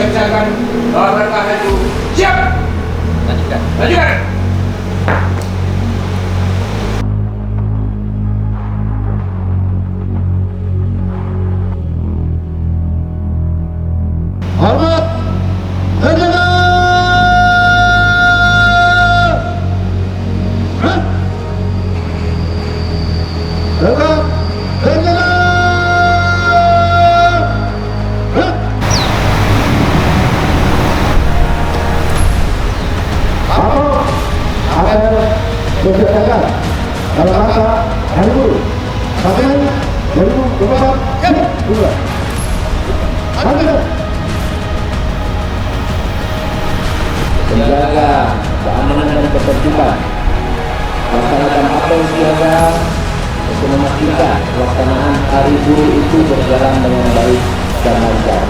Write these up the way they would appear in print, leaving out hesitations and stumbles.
siap-siapkan. Langkah maju. Siap. Lanjutkan. Lanjutkan. Hormat, penjaga. Hormat, penjaga. Apa akan berjalan dalam rangka Hari Buruh Tahun 2024 2. Menjaga keamanan dan ketertiban, melaksanakan apel siaga untuk memastikan pelaksanaan Hari Buruh itu berjalan dengan baik dan lancar.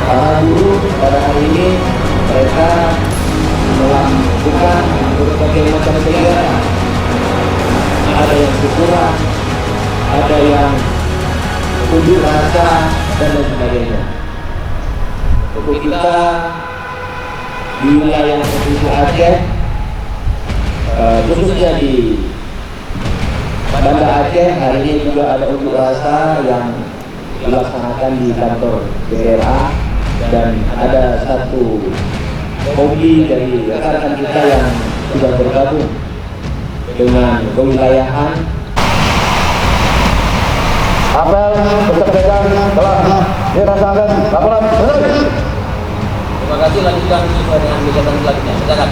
Para buruh pada hari ini mereka melakukan berbagai macam kegiatan. Ada yang syukuran, ada yang unjuk rasa dan lain sebagainya. Untuk kita di wilayah Provinsi Aceh, khususnya di Banda Aceh, hari ini juga ada unjuk rasa yang dilaksanakan di kantor BRA, dan ada satu hobi dari rekan-rekan kita yang sudah bergabung dengan kewilayahan. Apel bersepeda telah dirasakan. Laporan. Terima kasih, lanjutkan sesuai dengan kegiatan selanjutnya. Silakan.